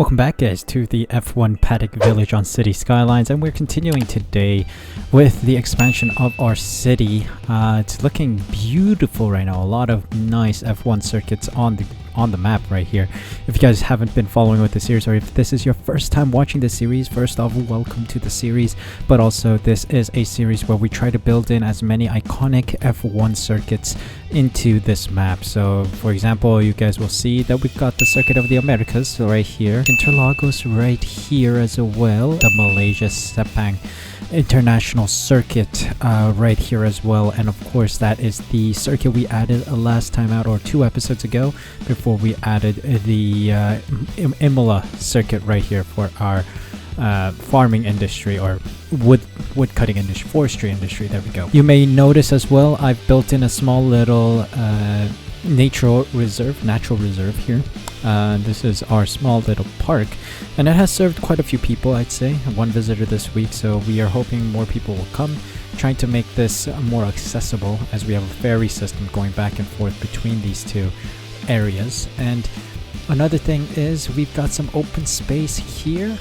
Welcome back guys to the F1 Paddock Village on City Skylines, and we're continuing today with the expansion of our city. It's looking beautiful right now. A lot of nice F1 circuits on the map right here. If you guys haven't been following with the series, or if this is your first time watching the series, first off, welcome to the series. But also, this is a series where we try to build in as many iconic F1 circuits into this map. So for example, you guys will see that we've got the Circuit of the Americas right here, Interlagos right here as well, the Malaysia Sepang International Circuit right here as well, and of course that is the circuit we added last time out, or 2 episodes ago, before we added the Imola circuit right here for our farming industry, or wood cutting industry, forestry industry. There we go. You may notice as well, I've built in a small little natural reserve here. This is our small little park, and it has served quite a few people. I'd say 1 visitor this week, so we are hoping more people will come, trying to make this more accessible, as we have a ferry system going back and forth between these 2 areas. And another thing is we've got some open space here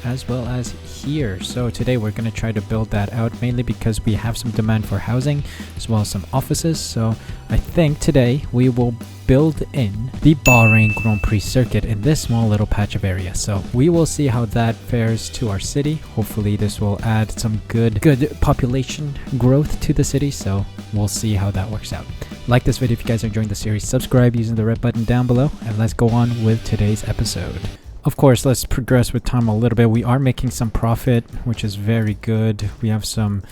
as well as here. So today we're going to try to build that out, mainly because we have some demand for housing as well as some offices. So I think today we will build in the Bahrain Grand Prix circuit in this small little patch of area. So we will see how that fares to our city. Hopefully this will add some good population growth to the city, so we'll see how that works out. Like this video if you guys are enjoying the series, subscribe using the red button down below, and let's go on with today's episode. Of course, let's progress with time a little bit. We are making some profit, which is very good. We have some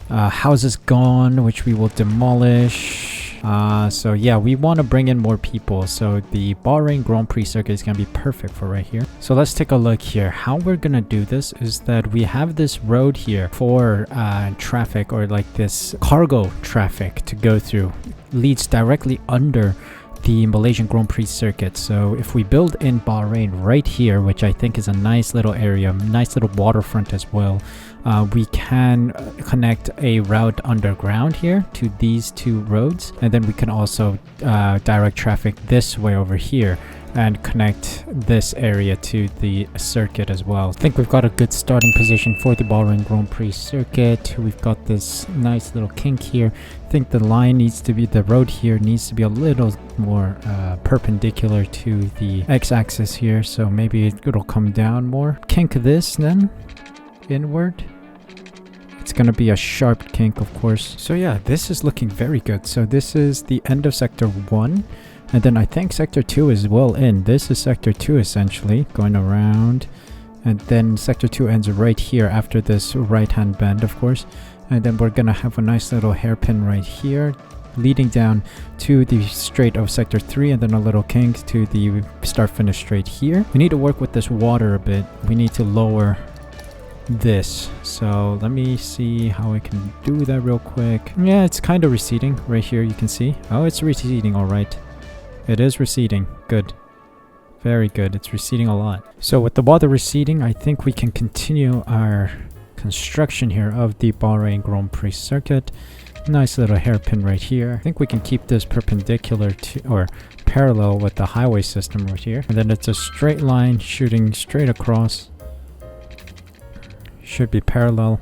houses gone, which we will demolish. So yeah, we want to bring in more people. So the Bahrain Grand Prix circuit is going to be perfect for right here. So let's take a look here. How we're going to do this is that we have this road here for traffic, or like this cargo traffic to go through. Leads directly under the Malaysian Grand Prix circuit. So if we build in Bahrain right here, which I think is a nice little area, nice little waterfront as well, we can connect a route underground here to these 2 roads, and then we can also direct traffic this way over here and connect this area to the circuit as well. I think we've got a good starting position for the Bahrain Grand Prix circuit. We've got this nice little kink here. I think the line needs to be, the road here needs to be a little more perpendicular to the x-axis here, so maybe it'll come down more. Kink this then inward. It's gonna be a sharp kink, of course. So yeah, this is looking very good. So this is the end of sector 1. And then I think sector 2 is well in. This is sector 2 essentially, going around. And then sector 2 ends right here after this right-hand bend, of course. And then we're gonna have a nice little hairpin right here, leading down to the straight of sector 3, and then a little kink to the start-finish straight here. We need to work with this water a bit. We need to lower this. So let me see how I can do that real quick. Yeah, it's kind of receding right here, you can see. Oh, it's receding, all right. It is receding. Good. Very good. It's receding a lot. So with the water receding, I think we can continue our construction here of the Bahrain Grand Prix circuit. Nice little hairpin right here. I think we can keep this perpendicular to, or parallel with the highway system right here. And then it's a straight line shooting straight across. Should be parallel.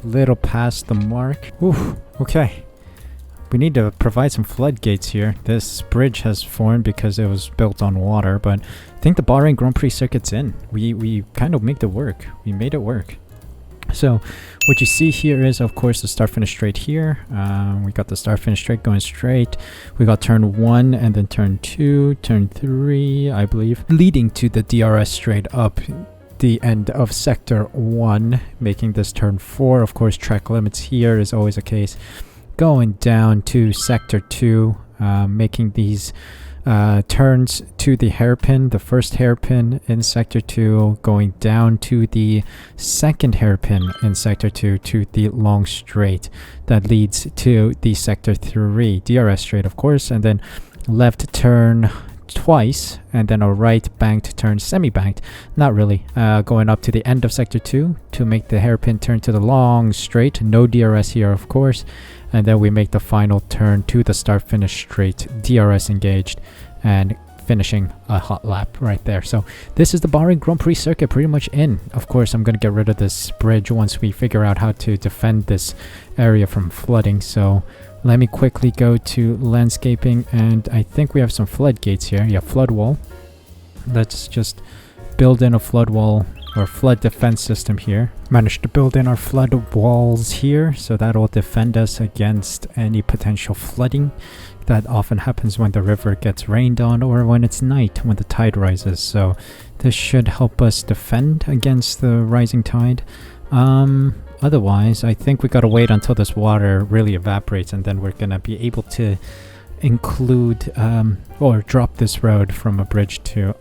Little past the mark. Ooh, okay. We need to provide some floodgates here. This bridge has formed because it was built on water, but I think the Bahrain Grand Prix circuit's in. We kind of made it work. We made it work. So what you see here is, of course, the start finish straight here. We got the start finish straight going straight. We got turn 1 and then turn 2, turn 3, I believe, leading to the DRS straight up the end of sector 1, making this turn 4. Of course, track limits here is always a case. Going down to sector 2, making these turns to the hairpin, the first hairpin in sector 2, going down to the second hairpin in sector 2 to the long straight that leads to the sector 3 DRS straight, of course, and then left turn twice, and then a right banked turn, semi-banked, not really, going up to the end of sector 2 to make the hairpin turn to the long straight. No DRS here, of course. And then we make the final turn to the start finish straight, DRS engaged, and finishing a hot lap right there. So this is the Bahrain Grand Prix circuit pretty much in. Of course, I'm going to get rid of this bridge once we figure out how to defend this area from flooding. So let me quickly go to landscaping, and I think we have some floodgates here. Yeah, flood wall. Let's just build in a flood wall or flood defense system here. Managed to build in our flood walls here, so that'll defend us against any potential flooding that often happens when the river gets rained on or when it's night, when the tide rises. So this should help us defend against the rising tide. Otherwise, I think we gotta wait until this water really evaporates, and then we're gonna be able to include or drop this road from a bridge to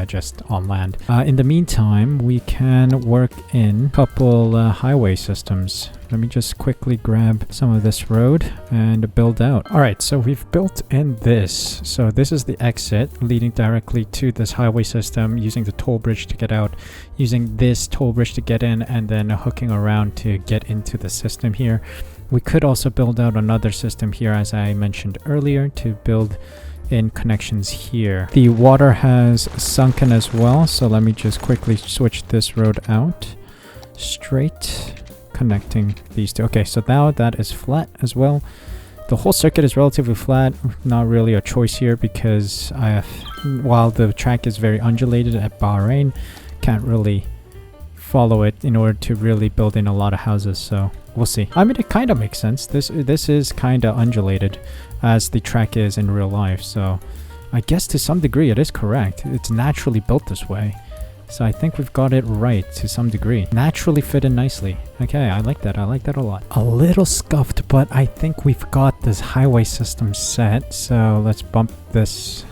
just on land. In the meantime, we can work in a couple highway systems. Let me just quickly grab some of this road and build out. Alright, so we've built in this. So this is the exit leading directly to this highway system, using the toll bridge to get out, using this toll bridge to get in, and then hooking around to get into the system here. We could also build out another system here, as I mentioned earlier, to build in connections here. The water has sunken as well, so let me just quickly switch this road out. Straight, connecting these two. Okay, so now that is flat as well. The whole circuit is relatively flat. Not really a choice here because while the track is very undulated at Bahrain, can't really follow it in order to really build in a lot of houses, so we'll see. I mean, it kind of makes sense. This is kind of undulated as the track is in real life, so I guess to some degree it is correct. It's naturally built this way, so I think we've got it right to some degree. Naturally fit in nicely. Okay, I like that. I like that a lot. A little scuffed, but I think we've got this highway system set, so let's bump this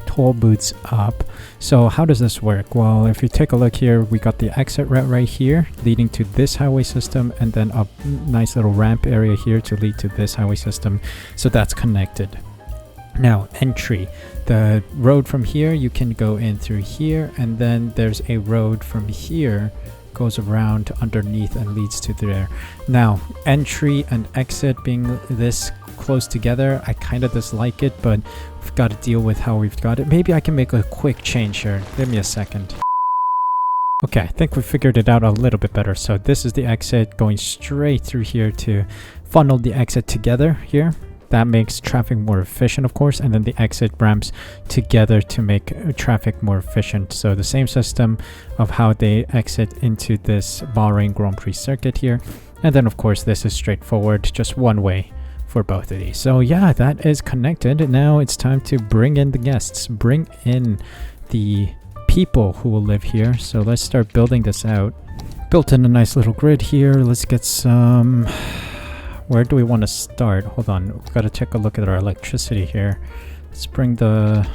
toll booths up. So how does this work? Well, if you take a look here, we got the exit route right here leading to this highway system, and then a nice little ramp area here to lead to this highway system. So that's connected. Now, entry. The road from here, you can go in through here, and then there's a road from here, goes around underneath and leads to there. Now, entry and exit being this close together, I kind of dislike it, but we've got to deal with how we've got it. Maybe I can make a quick change here. Give me a second. Okay, I think we figured it out a little bit better. So this is the exit going straight through here to funnel the exit together here. That makes traffic more efficient, of course, and then the exit ramps together to make traffic more efficient. So the same system of how they exit into this Bahrain Grand Prix circuit here. And then, of course, this is straightforward, just one way for both of these. So yeah, that is connected. Now it's time to bring in the guests, bring in the people who will live here. So let's start building this out. Built in a nice little grid here. Let's get some... Where do we want to start? Hold on, we've got to take a look at our electricity here. Let's bring the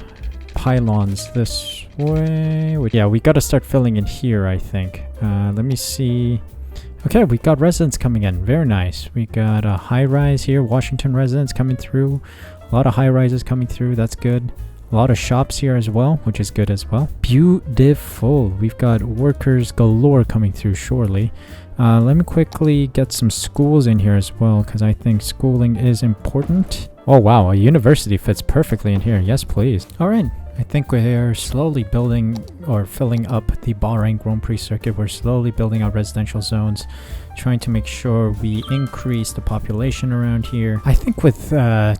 pylons this way. Yeah, we got to start filling in here, I think. Let me see. Okay, we got residents coming in. Very nice. We got a high-rise here. Washington residents coming through. A lot of high-rises coming through. That's good. A lot of shops here as well, which is good as well. Beautiful. We've got workers galore coming through shortly. Let me quickly get some schools in here as well, because I think schooling is important. Oh wow, a university fits perfectly in here. Yes, please. All right. I think we're slowly building or filling up the Bahrain Grand Prix circuit. We're slowly building our residential zones, trying to make sure we increase the population around here. I think with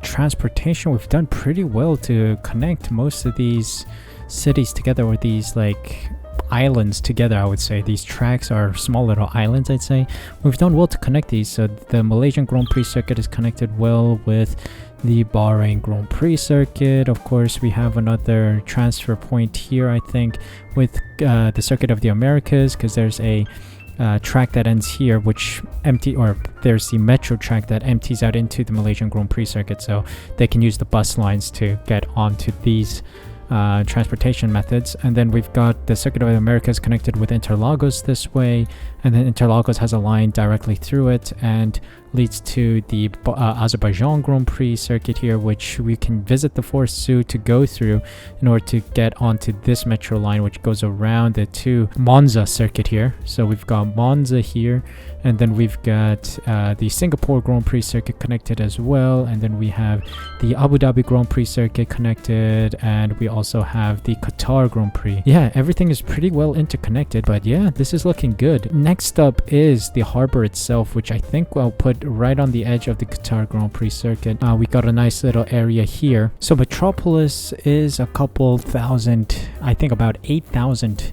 transportation, we've done pretty well to connect most of these cities together, or these like islands together, I would say. These tracks are small little islands, I'd say. We've done well to connect these. So the Malaysian Grand Prix circuit is connected well with the Bahrain Grand Prix circuit. Of course, we have another transfer point here, I think, with the Circuit of the Americas, because there's a track that ends here, which there's the metro track that empties out into the Malaysian Grand Prix circuit, so they can use the bus lines to get onto these transportation methods. And then we've got the Circuit of the Americas connected with Interlagos this way, and then Interlagos has a line directly through it, and leads to the Azerbaijan Grand Prix circuit here, which we can visit the Forest Zoo to go through in order to get onto this metro line, which goes around it to Monza circuit here. So we've got Monza here, and then we've got the Singapore Grand Prix circuit connected as well, and then we have the Abu Dhabi Grand Prix circuit connected, and we also have the Qatar Grand Prix. Yeah, everything is pretty well interconnected, but yeah, this is looking good. Next up is the harbor itself, which I think I'll put right on the edge of the Qatar Grand Prix circuit. We got a nice little area here. So Metropolis is a couple thousand, I think about 8,000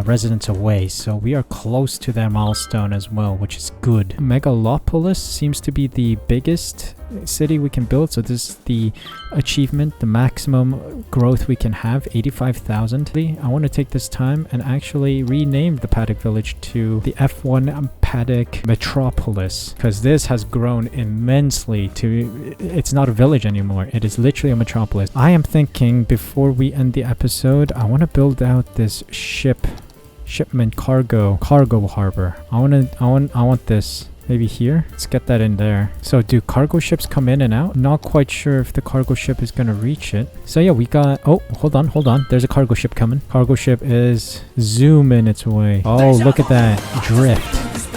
residents away, so we are close to that milestone as well, which is good. Megalopolis seems to be the biggest city we can build, so this is the achievement, the maximum growth we can have, 85,000. I want to take this time and actually rename the paddock village to the F1 Paddock Metropolis, because this has grown immensely to, it's not a village anymore, it is literally a metropolis. I am thinking before we end the episode, I want to build out this shipment cargo harbor. I want this maybe here. Let's get that in there. So do cargo ships come in and out? Not quite sure if the cargo ship is gonna reach it. So yeah, we got, oh, hold on, there's a cargo ship coming. Cargo ship is zooming its way. Oh, look at that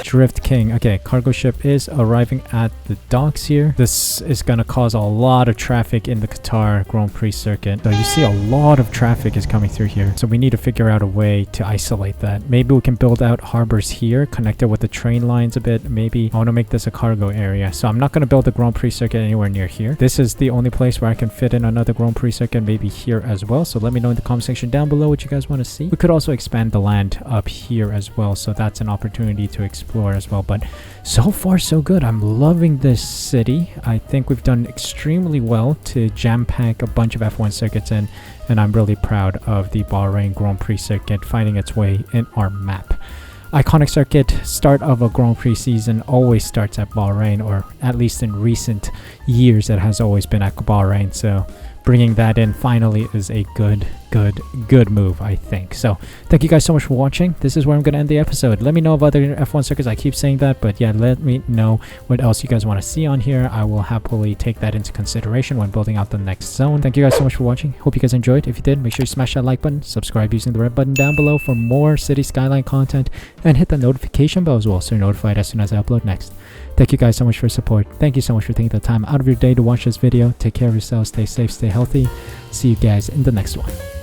drift king. Okay, cargo ship is arriving at the docks here. This is gonna cause a lot of traffic in the Qatar Grand Prix circuit. So you see a lot of traffic is coming through here, so we need to figure out a way to isolate that. Maybe we can build out harbors here connected with the train lines a bit. Maybe I want to make this a cargo area, so I'm not going to build a Grand Prix circuit anywhere near here. This is the only place where I can fit in another Grand Prix circuit, maybe here as well. So let me know in the comment section down below what you guys want to see. We could also expand the land up here as well, so that's an opportunity to explore as well. But so far so good. I'm loving this city. I think we've done extremely well to jam pack a bunch of F1 circuits in, and I'm really proud of the Bahrain Grand Prix circuit finding its way in our map. Iconic circuit, start of a Grand Prix season always starts at Bahrain, or at least in recent years it has always been at Bahrain, so bringing that in finally is a good move, I think. So thank you guys so much for watching. This is where I'm going to end the episode. Let me know of other F1 circuits. I keep saying that, but yeah, let me know what else you guys want to see on here. I will happily take that into consideration when building out the next zone. Thank you guys so much for watching. Hope you guys enjoyed. If you did, make sure you smash that like button, subscribe using the red button down below for more City Skyline content, and hit the notification bell as well so you're notified as soon as I upload next. Thank you guys so much for your support. Thank you so much for taking the time out of your day to watch this video. Take care of yourselves, stay safe, stay healthy. See you guys in the next one.